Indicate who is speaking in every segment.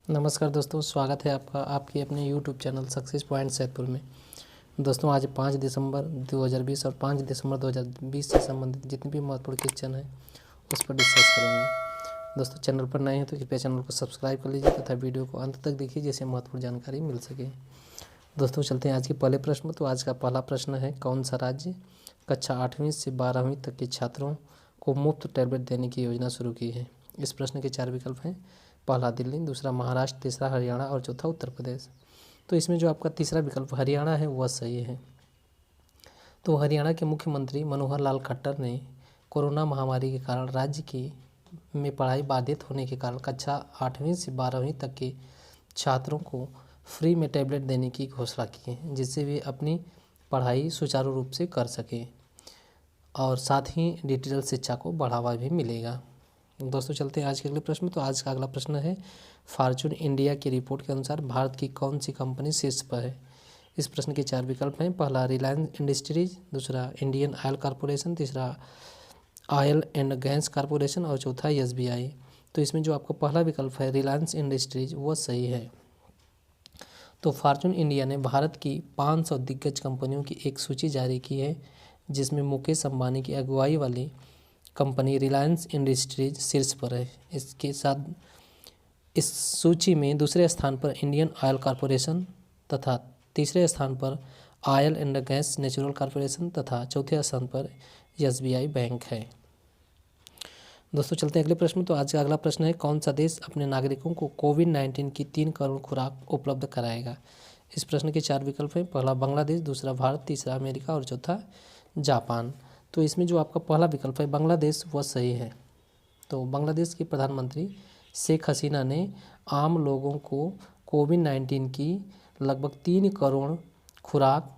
Speaker 1: नमस्कार दोस्तों, स्वागत है आपका आपके अपने YouTube channel success point Saidpur में। दोस्तों आज 5 दिसंबर 2020 और 5 दिसंबर 2020 से संबंधित जितने भी महत्वपूर्ण क्वेश्चन हैं उस पर डिस्कस करेंगे। दोस्तों चैनल पर नए हैं तो कृपया चैनल को सब्सक्राइब कर लीजिए तथा वीडियो को अंत तक देखिए जिससे महत्वपूर्ण जानकारी मिल सके। दोस्तों चलते हैं आज के पहले प्रश्न। तो आज का पहला प्रश्न है, कौन सा राज्य कक्षा 8वीं से 12वीं तक के छात्रों को मुफ्त टैबलेट देने की योजना शुरू की है। इस प्रश्न के 4 विकल्प हैं। पहला दिल्ली, दूसरा महाराष्ट्र, तीसरा हरियाणा और चौथा उत्तर प्रदेश। तो इसमें जो आपका तीसरा विकल्प हरियाणा है वह सही है। तो हरियाणा के मुख्यमंत्री मनोहर लाल खट्टर ने कोरोना महामारी के कारण राज्य की में पढ़ाई बाधित होने के कारण कक्षा 8वीं से 12वीं तक के छात्रों को फ्री में टैबलेट देने की घोषणा की है, जिससे वे अपनी पढ़ाई सुचारू रूप से कर सकें और साथ ही डिजिटल शिक्षा को बढ़ावा भी मिलेगा। दोस्तों चलते हैं आज के अगले प्रश्न। तो आज का अगला प्रश्न है, फॉर्च्यून इंडिया की रिपोर्ट के अनुसार भारत की कौन सी कंपनी शीर्ष पर है। इस प्रश्न के 4 विकल्प हैं। पहला रिलायंस इंडस्ट्रीज, दूसरा इंडियन ऑयल कॉरपोरेशन, तीसरा ऑयल एंड गैस कॉरपोरेशन और चौथा SBI। तो इसमें जो आपका पहला विकल्प है रिलायंस इंडस्ट्रीज वह सही है। तो फॉर्च्यून इंडिया ने भारत की 500 दिग्गज कंपनियों की एक सूची जारी की है, जिसमें मुकेश अंबानी की अगुवाई वाली कंपनी रिलायंस इंडस्ट्रीज शीर्ष पर है। इसके साथ इस सूची में दूसरे स्थान पर इंडियन ऑयल कॉरपोरेशन तथा तीसरे स्थान पर oil and gas natural corporation तथा चौथे स्थान पर SBI बैंक है। दोस्तों चलते हैं अगले प्रश्न। तो आज का अगला प्रश्न है, कौन सा देश अपने नागरिकों को कोविड-19 की 3 करोड़ खुराक उपलब्ध कराएगा। इस प्रश्न के 4 विकल्प हैं। पहला बांग्लादेश, दूसरा भारत, तीसरा अमेरिका और चौथा जापान। तो इसमें जो आपका पहला विकल्प है बांग्लादेश वह सही है। तो बांग्लादेश की प्रधानमंत्री शेख हसीना ने आम लोगों को कोविड-19 की लगभग 3 करोड़ खुराक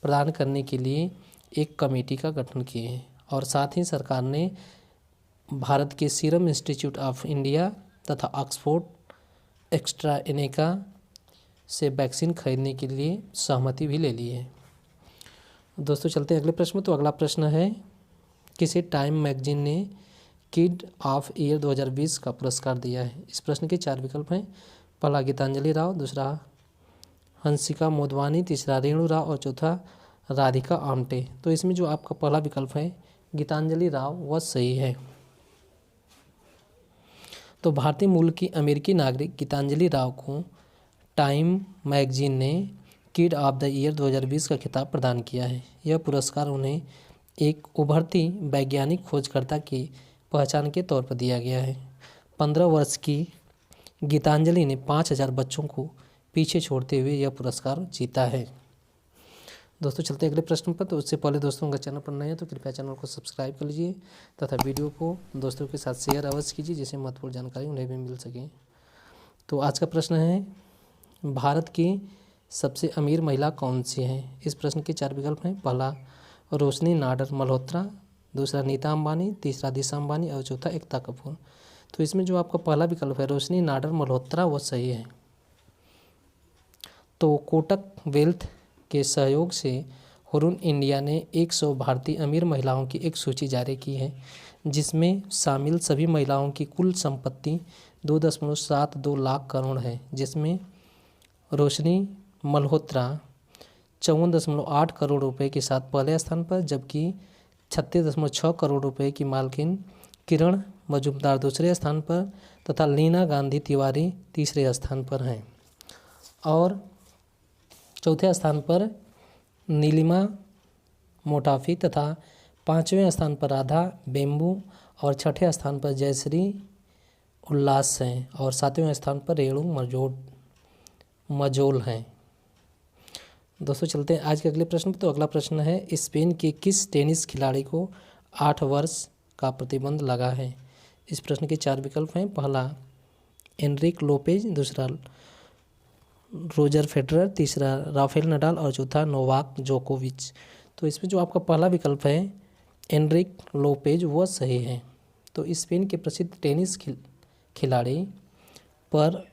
Speaker 1: प्रदान करने के लिए एक कमेटी का गठन किए हैं और साथ ही सरकार ने भारत के सीरम इंस्टीट्यूट ऑफ इंडिया तथा ऑक्सफोर्ड एस्ट्राजेनेका से वैक्सीन खरीदने के लिए सहमति भी ले ली है। दोस्तों चलते हैं अगले प्रश्न। तो अगला प्रश्न है, किसे टाइम मैगजीन ने किड ऑफ ईयर 2020 का पुरस्कार दिया है। इस प्रश्न के 4 विकल्प हैं। पहला गीतांजलि राव, दूसरा हंसिका मोदवानी, तीसरा रेणु राव और चौथा राधिका आमटे। तो इसमें जो आपका पहला विकल्प है गीतांजलि राव वह सही है। तो भारतीय मूल की अमेरिकी नागरिक गीतांजलि राव को टाइम मैगजीन ने किड ऑफ द ईयर 2020 का खिताब प्रदान किया है। यह पुरस्कार उन्हें एक उभरती वैज्ञानिक खोजकर्ता की पहचान के तौर पर दिया गया है। 15 वर्ष की गीतांजलि ने 5000 बच्चों को पीछे छोड़ते हुए यह पुरस्कार जीता है। दोस्तों चलते अगले प्रश्न पर। तो उससे पहले दोस्तों अगर चैनल पर नए हैं तो कृपया चैनल को सब्सक्राइब कर लीजिए तथा वीडियो को दोस्तों के साथ शेयर अवश्य कीजिए जिससे महत्वपूर्ण जानकारी उन्हें भी मिल सके। तो आज का प्रश्न है, भारत की सबसे अमीर महिला कौन सी है। इस प्रश्न के 4 विकल्प हैं। पहला रोशनी नाडर मल्होत्रा, दूसरा नीता अंबानी, तीसरा दिशा अंबानी और चौथा एकता कपूर। तो इसमें जो आपका पहला विकल्प है रोशनी नाडर मल्होत्रा वो सही है। तो कोटक वेल्थ के सहयोग से हुरुन इंडिया ने 100 भारतीय अमीर महिलाओं की एक सूची जारी की है, जिसमें शामिल सभी महिलाओं की कुल संपत्ति 2.72 लाख करोड़ है, जिसमें रोशनी मल्होत्रा 54.8 करोड़ रुपए के साथ पहले स्थान पर, जबकि 36.6 करोड़ रुपए की मालकिन किरण मजूमदार दूसरे स्थान पर तथा लीना गांधी तिवारी तीसरे स्थान पर हैं और चौथे स्थान पर नीलिमा मोटाफी तथा 5वें स्थान पर राधा बेम्बू और 6ठे स्थान पर जयश्री उल्लास हैं और 7वें स्थान पर रेणु मजोल हैं। दोस्तों चलते हैं आज के अगले प्रश्न पर। तो अगला प्रश्न है, स्पेन के किस टेनिस खिलाड़ी को 8 वर्ष का प्रतिबंध लगा है। इस प्रश्न के 4 विकल्प हैं। पहला एनरिक लोपेज, दूसरा रोजर फेडरर, तीसरा राफेल नडाल और चौथा नोवाक जोकोविच। तो इसमें जो आपका पहला विकल्प है एनरिक लोपेज वह सही है। तो स्पेन के प्रसिद्ध टेनिस खिलाड़ी पर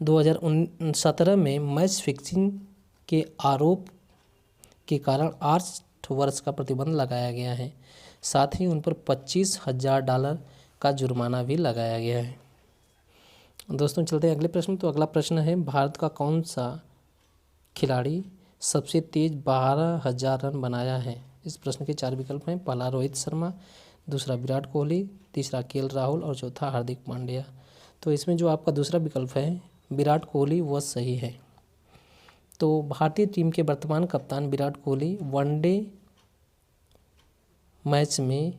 Speaker 1: 2017 में मैच फिक्सिंग के आरोप के कारण 8 वर्ष का प्रतिबंध लगाया गया है। साथ ही उन पर $25,000 का जुर्माना भी लगाया गया है। दोस्तों चलते हैं अगले प्रश्न। तो अगला प्रश्न है, भारत का कौन सा खिलाड़ी सबसे तेज 12,000 रन बनाया है? इस प्रश्न के 4 विकल्प हैं। पहला रोहित शर्मा, दूसरा विराट कोहली, तीसरा केएल राहुल और चौथा हार्दिक पांड्या। तो इसमें जो आपका दूसरा विकल्प है विराट कोहली वह सही है। तो भारतीय टीम के वर्तमान कप्तान विराट कोहली वनडे मैच में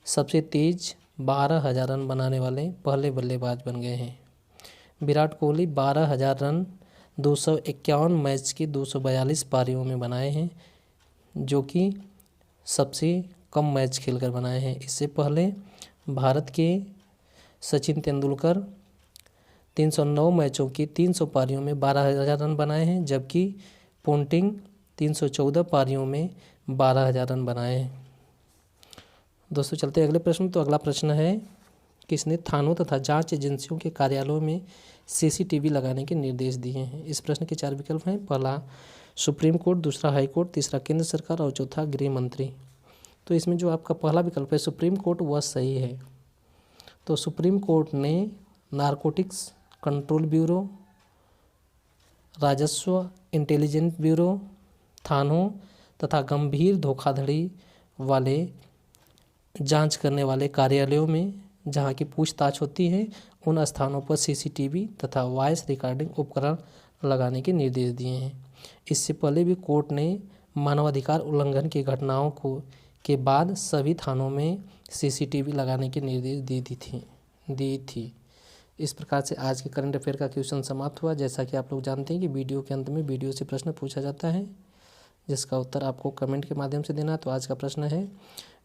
Speaker 1: सबसे तेज 12,000 रन बनाने वाले पहले बल्लेबाज बन गए हैं। विराट कोहली 12,000 रन 251 मैच की 242 पारियों में बनाए हैं, जो कि सबसे कम मैच खेलकर बनाए हैं। इससे पहले भारत के सचिन तेंदुलकर 309 मैचों की 300 पारियों में 12,000 रन बनाए हैं, जबकि पोंटिंग 314 पारियों में 12,000 रन बनाए हैं। दोस्तों चलते हैं अगले प्रश्न। तो अगला प्रश्न है, किसने थानों तथा जांच एजेंसियों के कार्यालयों में सीसीटीवी लगाने के निर्देश दिए हैं? इस प्रश्न के 4 विकल्प हैं। पहला सुप्रीम कोर्ट, दूसरा हाई कोर्ट, तीसरा केंद्र सरकार और चौथा गृह मंत्री। तो इसमें जो आपका पहला विकल्प है सुप्रीम कोर्ट वह सही है। तो सुप्रीम कोर्ट ने नारकोटिक्स कंट्रोल ब्यूरो, राजस्व इंटेलिजेंस ब्यूरो, थानों तथा गंभीर धोखाधड़ी वाले जांच करने वाले कार्यालयों में जहां की पूछताछ होती है उन स्थानों पर सीसीटीवी तथा वॉइस रिकॉर्डिंग उपकरण लगाने के निर्देश दिए हैं। इससे पहले भी कोर्ट ने मानवाधिकार उल्लंघन की घटनाओं के बाद सभी थानों में सीसीटीवी लगाने के निर्देश दी थी। इस प्रकार से आज के करंट अफेयर का क्वेश्चन समाप्त हुआ। जैसा कि आप लोग जानते हैं कि वीडियो के अंत में वीडियो से प्रश्न पूछा जाता है, जिसका उत्तर आपको कमेंट के माध्यम से देना है। तो आज का प्रश्न है,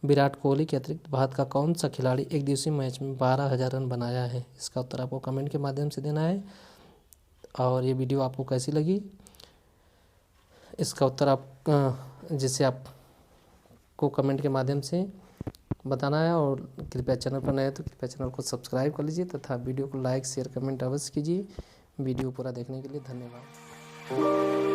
Speaker 1: विराट कोहली के अतिरिक्त भारत का कौन सा खिलाड़ी एक दिवसीय मैच में 12,000 रन बनाया है? इसका उत्तर आपको कमेंट के माध्यम से देना है। और ये वीडियो आपको कैसी लगी, इसका उत्तर जिससे आपको कमेंट के माध्यम से बताना है। और कृपया चैनल पर नए हैं तो कृपया चैनल को सब्सक्राइब कर लीजिए तथा वीडियो को लाइक शेयर कमेंट अवश्य कीजिए। वीडियो पूरा देखने के लिए धन्यवाद।